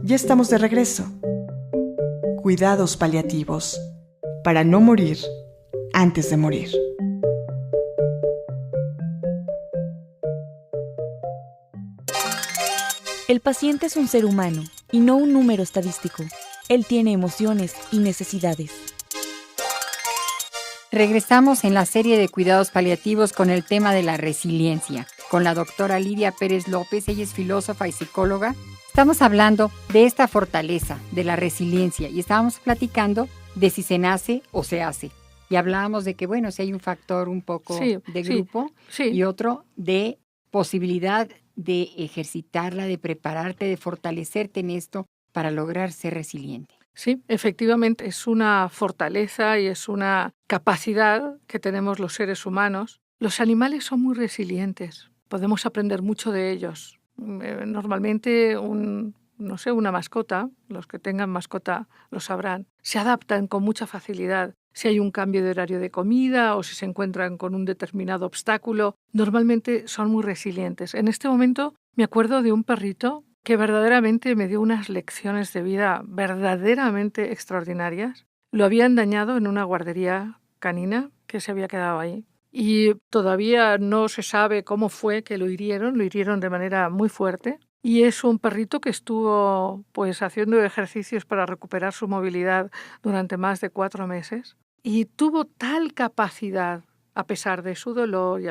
Ya estamos de regreso. Cuidados paliativos. Para no morir antes de morir. El paciente es un ser humano y no un número estadístico. Él tiene emociones y necesidades. Regresamos en la serie de cuidados paliativos con el tema de la resiliencia, con la doctora Lidia Pérez López. Ella es filósofa y psicóloga. Estamos hablando de esta fortaleza, de la resiliencia, y estábamos platicando de si se nace o se hace. Y hablábamos de que, bueno, si hay un factor un poco de grupo y otro de posibilidad de ejercitarla, de prepararte, de fortalecerte en esto para lograr ser resiliente. Sí, efectivamente, es una fortaleza y es una capacidad que tenemos los seres humanos. Los animales son muy resilientes, podemos aprender mucho de ellos. Normalmente una mascota, los que tengan mascota lo sabrán, se adaptan con mucha facilidad. Si hay un cambio de horario de comida o si se encuentran con un determinado obstáculo, normalmente son muy resilientes. En este momento me acuerdo de un perrito que verdaderamente me dio unas lecciones de vida verdaderamente extraordinarias. Lo habían dañado en una guardería canina que se había quedado ahí. Y todavía no se sabe cómo fue que lo hirieron de manera muy fuerte. Y es un perrito que estuvo haciendo ejercicios para recuperar su movilidad durante más de 4 meses. Y tuvo tal capacidad, a pesar de su dolor y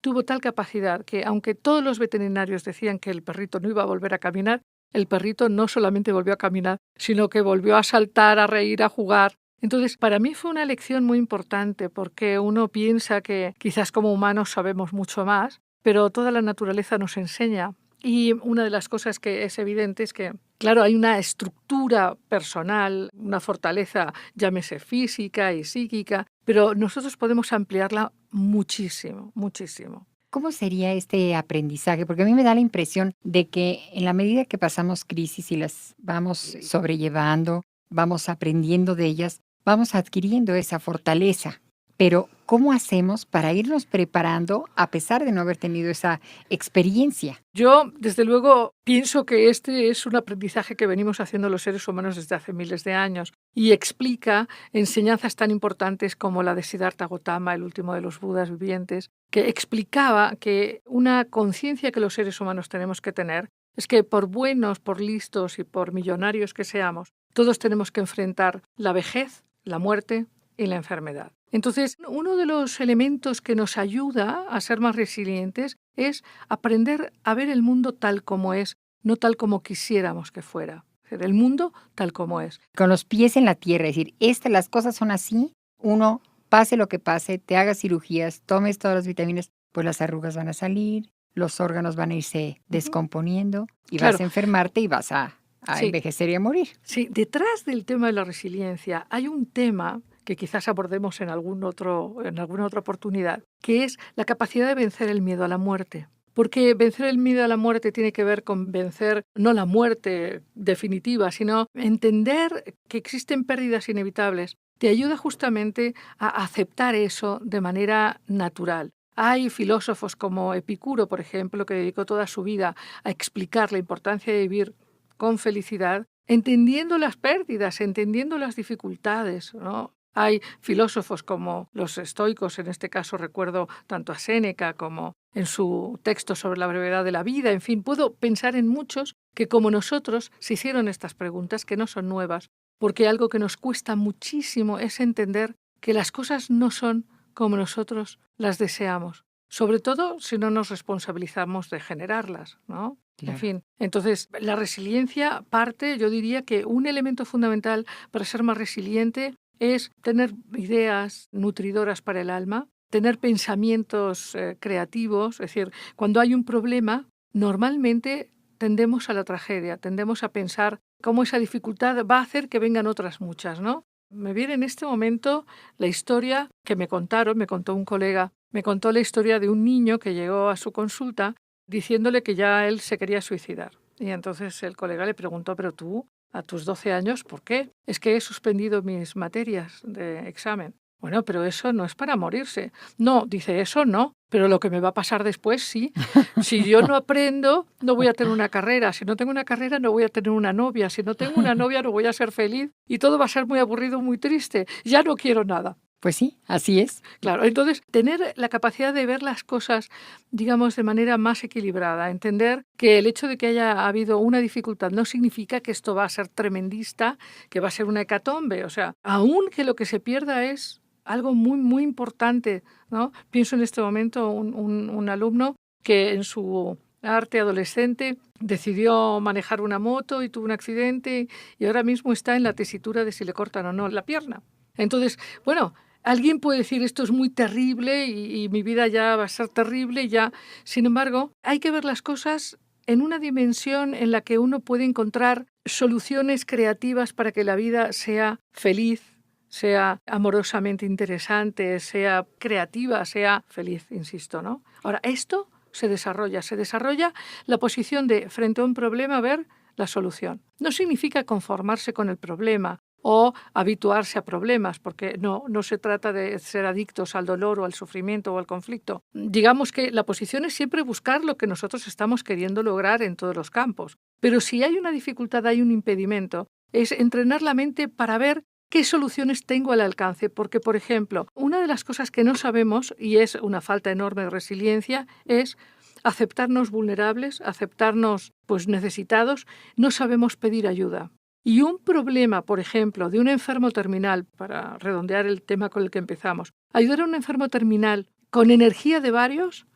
tuvo tal capacidad que aunque todos los veterinarios decían que el perrito no iba a volver a caminar, el perrito no solamente volvió a caminar, sino que volvió a saltar, a reír, a jugar. Entonces, para mí fue una lección muy importante porque uno piensa que quizás como humanos sabemos mucho más, pero toda la naturaleza nos enseña. Y una de las cosas que es evidente es que, claro, hay una estructura personal, una fortaleza, llámese física y psíquica, pero nosotros podemos ampliarla muchísimo, muchísimo. ¿Cómo sería este aprendizaje? Porque a mí me da la impresión de que en la medida que pasamos crisis y las vamos sobrellevando, vamos aprendiendo de ellas, vamos adquiriendo esa fortaleza. Pero, ¿cómo hacemos para irnos preparando a pesar de no haber tenido esa experiencia? Yo, desde luego, pienso que este es un aprendizaje que venimos haciendo los seres humanos desde hace miles de años y explica enseñanzas tan importantes como la de Siddhartha Gautama, el último de los Budas vivientes, que explicaba que una conciencia que los seres humanos tenemos que tener es que por buenos, por listos y por millonarios que seamos, todos tenemos que enfrentar la vejez, la muerte y la enfermedad. Entonces, uno de los elementos que nos ayuda a ser más resilientes es aprender a ver el mundo tal como es, no tal como quisiéramos que fuera. El mundo tal como es. Con los pies en la tierra, es decir, las cosas son así, uno, pase lo que pase, te hagas cirugías, tomes todas las vitaminas, pues las arrugas van a salir, los órganos van a irse descomponiendo y vas a enfermarte y vas a envejecer y a morir. Sí, detrás del tema de la resiliencia hay un tema que quizás abordemos en alguna otra oportunidad, que es la capacidad de vencer el miedo a la muerte. Porque vencer el miedo a la muerte tiene que ver con vencer no la muerte definitiva, sino entender que existen pérdidas inevitables. Te ayuda justamente a aceptar eso de manera natural. Hay filósofos como Epicuro, por ejemplo, que dedicó toda su vida a explicar la importancia de vivir con felicidad, entendiendo las pérdidas, entendiendo las dificultades, ¿no? Hay filósofos como los estoicos, en este caso recuerdo tanto a Séneca como en su texto sobre la brevedad de la vida. En fin, puedo pensar en muchos que como nosotros se hicieron estas preguntas que no son nuevas, porque algo que nos cuesta muchísimo es entender que las cosas no son como nosotros las deseamos, sobre todo si no nos responsabilizamos de generarlas, ¿no? Claro. En fin, entonces la resiliencia parte, yo diría que un elemento fundamental para ser más resiliente es tener ideas nutridoras para el alma, tener pensamientos creativos. Es decir, cuando hay un problema, normalmente tendemos a la tragedia, tendemos a pensar cómo esa dificultad va a hacer que vengan otras muchas, ¿no? Me viene en este momento la historia que me contó un colega, me contó la historia de un niño que llegó a su consulta diciéndole que ya él se quería suicidar. Y entonces el colega le preguntó, pero tú, a tus 12 años, ¿por qué? Es que he suspendido mis materias de examen. Bueno, pero eso no es para morirse. No, dice, eso no. Pero lo que me va a pasar después, sí. Si yo no aprendo, no voy a tener una carrera. Si no tengo una carrera, no voy a tener una novia. Si no tengo una novia, no voy a ser feliz. Y todo va a ser muy aburrido, muy triste. Ya no quiero nada. Pues sí, así es. Claro, entonces tener la capacidad de ver las cosas, digamos, de manera más equilibrada, entender que el hecho de que haya habido una dificultad no significa que esto va a ser tremendista, que va a ser una hecatombe. O sea, aún que lo que se pierda es algo muy, muy importante, ¿no? Pienso en este momento un alumno que en su arte adolescente decidió manejar una moto y tuvo un accidente y ahora mismo está en la tesitura de si le cortan o no la pierna. Entonces, bueno, alguien puede decir esto es muy terrible y mi vida ya va a ser terrible ya. Sin embargo, hay que ver las cosas en una dimensión en la que uno puede encontrar soluciones creativas para que la vida sea feliz, sea amorosamente interesante, sea creativa, sea feliz, insisto, ¿no? Ahora, esto se desarrolla la posición de frente a un problema ver la solución. No significa conformarse con el problema o habituarse a problemas, porque no se trata de ser adictos al dolor o al sufrimiento o al conflicto. Digamos que la posición es siempre buscar lo que nosotros estamos queriendo lograr en todos los campos. Pero si hay una dificultad, hay un impedimento, es entrenar la mente para ver qué soluciones tengo al alcance. Porque, por ejemplo, una de las cosas que no sabemos, y es una falta enorme de resiliencia, es aceptarnos vulnerables, aceptarnos necesitados. No sabemos pedir ayuda. Y un problema, por ejemplo, de un enfermo terminal, para redondear el tema con el que empezamos, ayudar a un enfermo terminal con energía de varios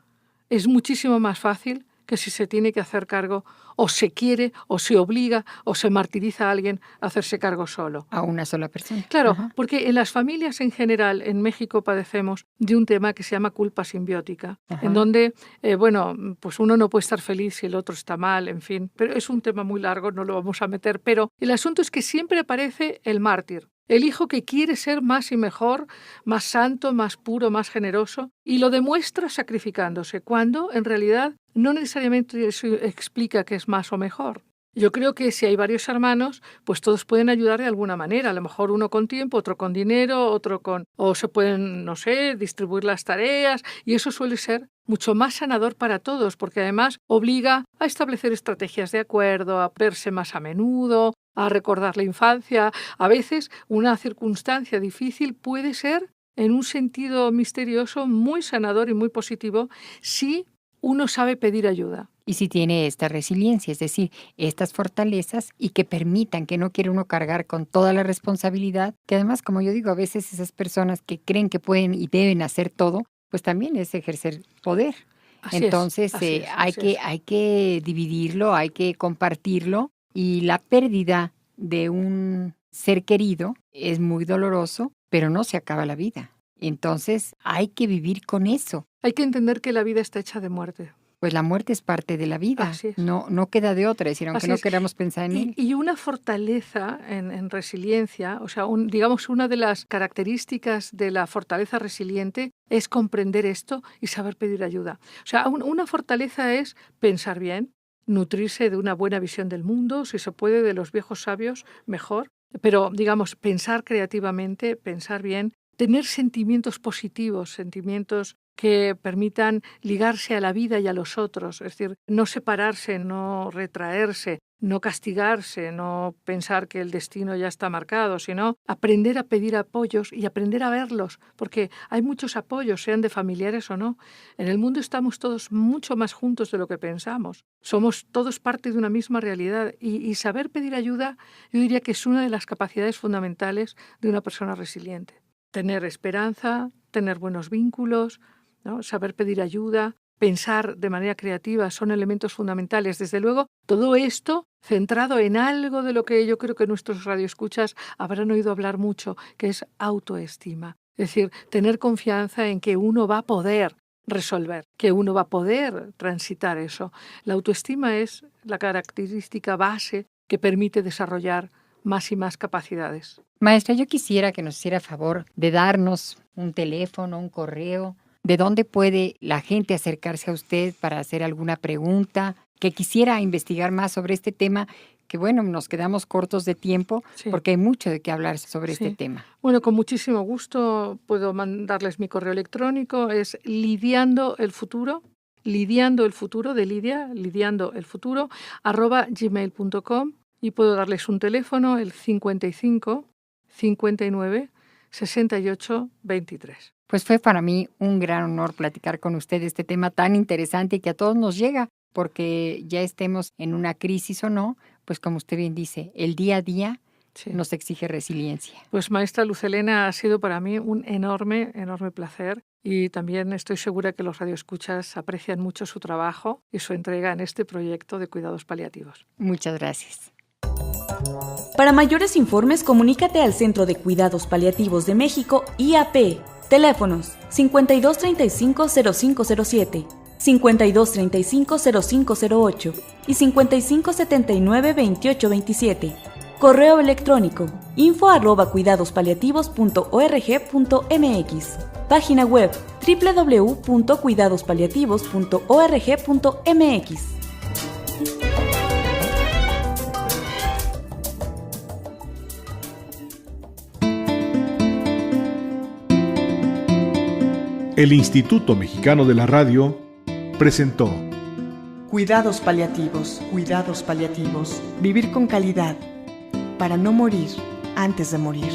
es muchísimo más fácil que si se tiene que hacer cargo o se quiere o se obliga o se martiriza a alguien a hacerse cargo solo. A una sola persona. Claro, Ajá. porque en las familias en general, en México padecemos de un tema que se llama culpa simbiótica, Ajá. en donde, pues uno no puede estar feliz si el otro está mal, en fin, pero es un tema muy largo, no lo vamos a meter, pero el asunto es que siempre aparece el mártir. El hijo que quiere ser más y mejor, más santo, más puro, más generoso, y lo demuestra sacrificándose, cuando en realidad no necesariamente eso explica que es más o mejor. Yo creo que si hay varios hermanos, pues todos pueden ayudar de alguna manera. A lo mejor uno con tiempo, otro con dinero, otro con... O se pueden, no sé, distribuir las tareas, y eso suele ser mucho más sanador para todos, porque además obliga a establecer estrategias de acuerdo, a verse más a menudo, a recordar la infancia. A veces una circunstancia difícil puede ser, en un sentido misterioso, muy sanador y muy positivo si uno sabe pedir ayuda. Y si tiene esta resiliencia, es decir, estas fortalezas y que permitan que no quiera uno cargar con toda la responsabilidad, que además, como yo digo, a veces esas personas que creen que pueden y deben hacer todo, pues también es ejercer poder. Entonces hay que dividirlo, hay que compartirlo, y la pérdida de un ser querido es muy doloroso, pero no se acaba la vida. Entonces hay que vivir con eso. Hay que entender que la vida está hecha de muerte. Pues la muerte es parte de la vida, no queda de otra, es decir, aunque no queramos pensar en él. Y una fortaleza en resiliencia, o sea, digamos, una de las características de la fortaleza resiliente es comprender esto y saber pedir ayuda. O sea, una fortaleza es pensar bien, nutrirse de una buena visión del mundo, si se puede, de los viejos sabios, mejor, pero, digamos, pensar creativamente, pensar bien, tener sentimientos positivos, sentimientos que permitan ligarse a la vida y a los otros, es decir, no separarse, no retraerse, no castigarse, no pensar que el destino ya está marcado, sino aprender a pedir apoyos y aprender a verlos, porque hay muchos apoyos, sean de familiares o no. En el mundo estamos todos mucho más juntos de lo que pensamos. Somos todos parte de una misma realidad y saber pedir ayuda, yo diría que es una de las capacidades fundamentales de una persona resiliente. Tener esperanza, tener buenos vínculos, ¿no? Saber pedir ayuda, pensar de manera creativa son elementos fundamentales. Desde luego, todo esto centrado en algo de lo que yo creo que nuestros radioescuchas habrán oído hablar mucho, que es autoestima. Es decir, tener confianza en que uno va a poder resolver, que uno va a poder transitar eso. La autoestima es la característica base que permite desarrollar más y más capacidades. Maestra, yo quisiera que nos hiciera favor de darnos un teléfono, un correo. ¿De dónde puede la gente acercarse a usted para hacer alguna pregunta que quisiera investigar más sobre este tema que bueno, nos quedamos cortos de tiempo porque hay mucho de qué hablar sobre este tema. Bueno, con muchísimo gusto puedo mandarles mi correo electrónico, es lidiandoelfuturo de Lidia, lidiandoelfuturo, @gmail.com, y puedo darles un teléfono, el 55 59 68 23. Pues fue para mí un gran honor platicar con usted de este tema tan interesante y que a todos nos llega, porque ya estemos en una crisis o no, pues como usted bien dice, el día a día nos exige resiliencia. Pues maestra Luz Helena, ha sido para mí un enorme placer, y también estoy segura que los radioescuchas aprecian mucho su trabajo y su entrega en este proyecto de cuidados paliativos. Muchas gracias. Para mayores informes, comunícate al Centro de Cuidados Paliativos de México, IAP. Teléfonos 5235-0507, 5235-0508 y 5579-2827. Correo electrónico info@cuidadospaliativos.org.mx. Página web www.cuidadospaliativos.org.mx. El Instituto Mexicano de la Radio presentó Cuidados paliativos, cuidados paliativos. Vivir con calidad para no morir antes de morir.